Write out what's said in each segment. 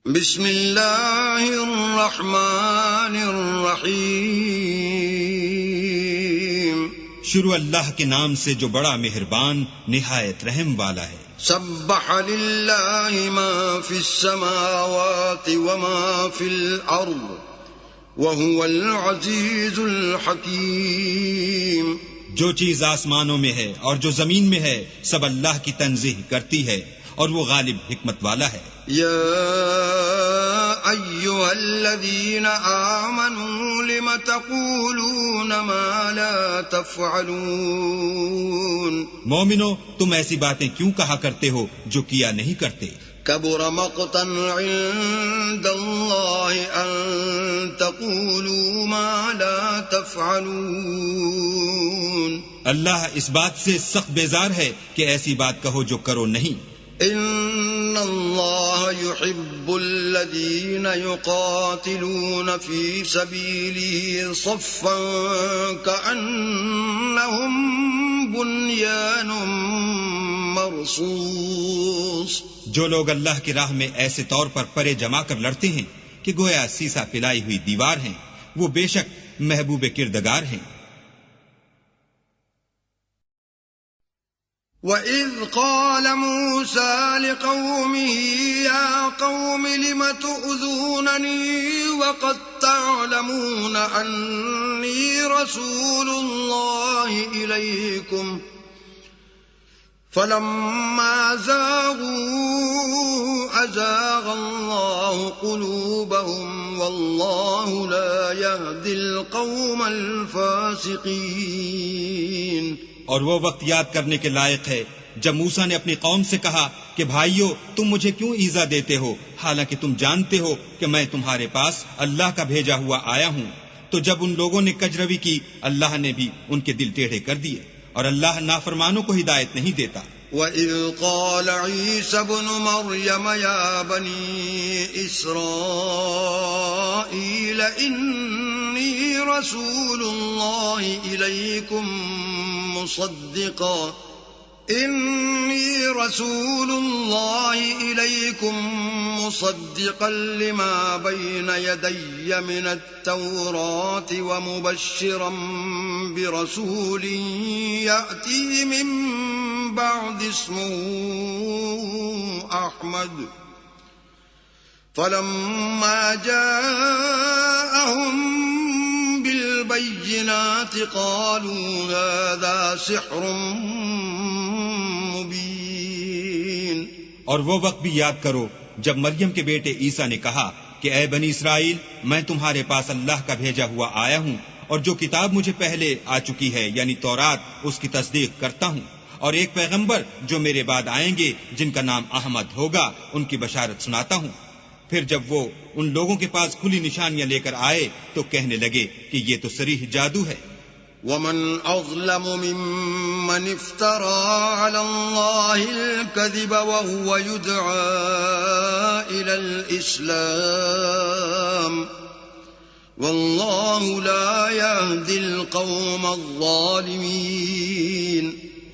بسم اللہ الرحمن الرحیم، شروع اللہ کے نام سے جو بڑا مہربان نہایت رحم والا ہے۔ سبح للہ ما فی السماوات وما فی الارض وهو العزیز الحکیم۔ جو چیز آسمانوں میں ہے اور جو زمین میں ہے سب اللہ کی تنزیہ کرتی ہے اور وہ غالب حکمت والا ہے۔ یا ایھا الذین آمنوا لم تقولون ما لا تفعلون۔ مومنو تم ایسی باتیں کیوں کہا کرتے ہو جو کیا نہیں کرتے؟ کبر مقتا عند اللہ ان تقولوا ما لا تفعلون۔ اللہ اس بات سے سخت بیزار ہے کہ ایسی بات کہو جو کرو نہیں۔ ان اللہ يحب الذین یقاتلون فی سبیلہ صفا کأنہم بنیان مرصوص۔ جو لوگ اللہ کی راہ میں ایسے طور پر پرے جما کر لڑتے ہیں کہ گویا سیسا پلائی ہوئی دیوار ہیں، وہ بے شک محبوب کردگار ہیں۔ وَإِذْ قَالَ مُوسَى لِقَوْمِهِ يَا قَوْمِ لِمَ تُؤْذُونَنِي وَقَدْ تَعْلَمُونَ أَنِّي رَسُولُ اللَّهِ إِلَيْكُمْ فَلَمَّا زَاغُوا أَزَاغَ اللَّهُ قُلُوبَهُمْ وَاللَّهُ لَا يَهْدِي الْقَوْمَ الْفَاسِقِينَ۔ اور وہ وقت یاد کرنے کے لائق ہے جب موسیٰ نے اپنی قوم سے کہا کہ بھائیو تم مجھے کیوں ایذا دیتے ہو حالانکہ تم جانتے ہو کہ میں تمہارے پاس اللہ کا بھیجا ہوا آیا ہوں۔ تو جب ان لوگوں نے کجروی کی اللہ نے بھی ان کے دل ٹیڑھے کر دیے، اور اللہ نافرمانوں کو ہدایت نہیں دیتا۔ وَإِذْ قَالَ عِيسَى ابْنُ مَرْيَمَ يَا بَنِي إِسْرَائِيلَ إِنِّي رَسُولُ اللَّهِ إِلَيْكُمْ مُصَدِّقًا لِمَا بَيْنَ يَدَيَّ مِنَ التَّوْرَاةِ وَمُبَشِّرًا بِرَسُولٍ يَأْتِي مِن بَعْدِ اسْمُهُ أَحْمَدُ فَلَمَّا جَاءَهُم بالبينات قالوا هذا سحر مبين۔ اور وہ وقت بھی یاد کرو جب مریم کے بیٹے عیسیٰ نے کہا کہ اے بنی اسرائیل میں تمہارے پاس اللہ کا بھیجا ہوا آیا ہوں، اور جو کتاب مجھے پہلے آ چکی ہے یعنی تورات اس کی تصدیق کرتا ہوں، اور ایک پیغمبر جو میرے بعد آئیں گے جن کا نام احمد ہوگا ان کی بشارت سناتا ہوں۔ پھر جب وہ ان لوگوں کے پاس کھلی نشانیاں لے کر آئے تو کہنے لگے کہ یہ تو صریح جادو ہے۔ وَمَنْ أَظْلَمُ مِمَّنِ افْتَرَى عَلَى اللَّهِ الْكَذِبَ وَهُوَ يُدْعَى إِلَى الْإِسْلَامِ وَاللَّهُ لَا يَهْدِي الْقَوْمَ الظَّالِمِينَ۔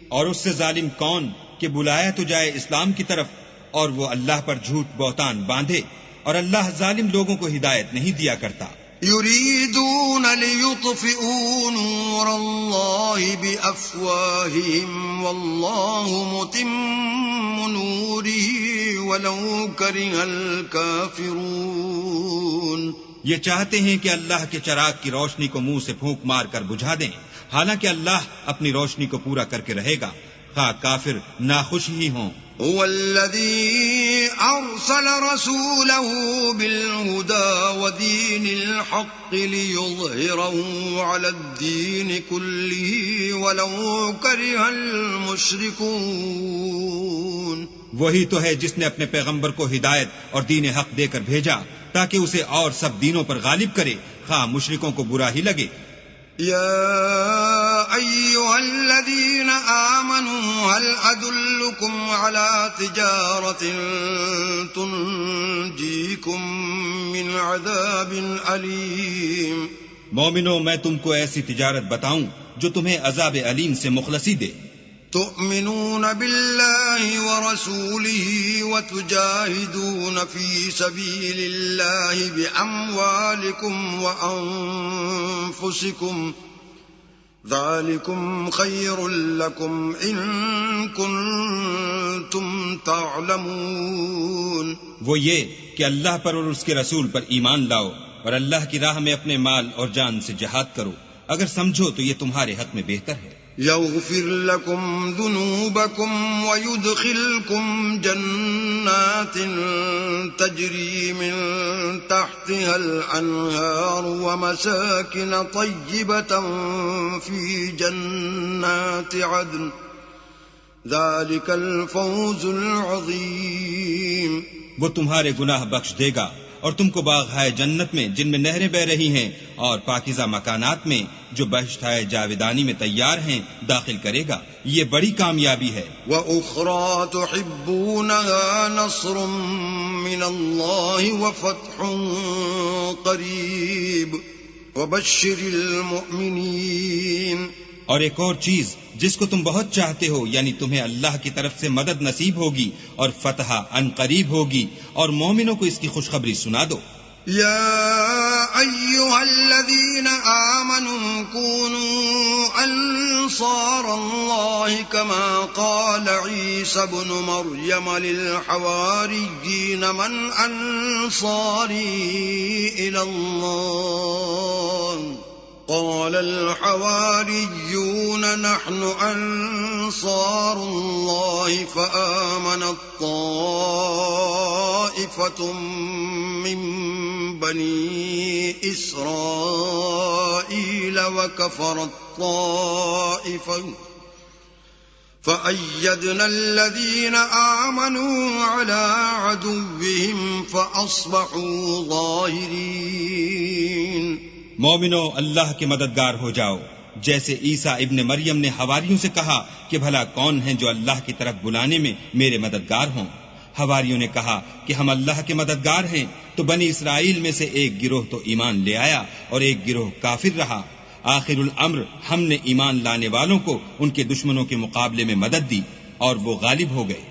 اور اس سے ظالم کون کہ بلایا تو جائے اسلام کی طرف اور وہ اللہ پر جھوٹ بہتان باندھے، اور اللہ ظالم لوگوں کو ہدایت نہیں دیا کرتا۔ يريدون ليطفئوا نور الله بأفواههم والله متم نوره ولو كره الكافرون۔ یہ چاہتے ہیں کہ اللہ کے چراغ کی روشنی کو منہ سے پھونک مار کر بجھا دیں، حالانکہ اللہ اپنی روشنی کو پورا کر کے رہے گا، خواہ کافر ناخوش ہی ہوں۔ هو الذي أرسل رسوله بالهدى ودين الحق ليظهره على الدين كله ولو كره المشركون۔ وہی تو ہے جس نے اپنے پیغمبر کو ہدایت اور دین حق دے کر بھیجا تاکہ اسے اور سب دینوں پر غالب کرے، خواہ مشرکوں کو برا ہی لگے۔ يا أيها الذين آمنوا هل أدلكم على تجارة تنجيكم من عذاب أليم۔ مومنو میں تم کو ایسی تجارت بتاؤں جو تمہیں عذاب علیم سے مخلصی دے۔ تؤمنون بالله ورسوله وتجاهدون في سبيل الله بأموالكم وأنفسكم ذلكم خير لكم إن كنتم تعلمون. وہ یہ کہ اللہ پر اور اس کے رسول پر ایمان لاؤ اور اللہ کی راہ میں اپنے مال اور جان سے جہاد کرو، اگر سمجھو تو یہ تمہارے حق میں بہتر ہے. يغفر لكم ذنوبكم ويدخلكم جنات تجري من تحتها الأنهار ومساكن طيبة في جنات عدن ذلك الفوز العظيم. وہ تمہارے گناہ بخش دے گا اور تم کو باغ جنت میں جن میں نہریں بہ رہی ہیں اور پاکیزہ مکانات میں جو بہشت جاودانی میں تیار ہیں داخل کرے گا. یہ بڑی کامیابی ہے. وَأُخْرَى تُحِبُّونَهَا نَصْرٌ مِّنَ اللَّهِ وَفَتْحٌ قَرِيبٌ وَبَشِّرِ الْمُؤْمِنِينَ. اور ایک اور چیز جس کو تم بہت چاہتے ہو، یعنی تمہیں اللہ کی طرف سے مدد نصیب ہوگی اور فتح ان قریب ہوگی، اور مومنوں کو اس کی خوشخبری سنا دو. يا أيها الذين آمنوا كونوا أنصار الله كما قال عيسى ابن مريم للحواريين من أنصاري إلى الله قال الحواريون نحن أنصار الله فآمنت طائفة من بني إسرائيل وكفرت طائفة فأيدنا الذين آمنوا على عدوهم فأصبحوا ظاهرين. مومنو اللہ کے مددگار ہو جاؤ، جیسے عیسیٰ ابن مریم نے حواریوں سے کہا کہ بھلا کون ہیں جو اللہ کی طرف بلانے میں میرے مددگار ہوں. حواریوں نے کہا کہ ہم اللہ کے مددگار ہیں، تو بنی اسرائیل میں سے ایک گروہ تو ایمان لے آیا اور ایک گروہ کافر رہا. آخر الامر ہم نے ایمان لانے والوں کو ان کے دشمنوں کے مقابلے میں مدد دی اور وہ غالب ہو گئے.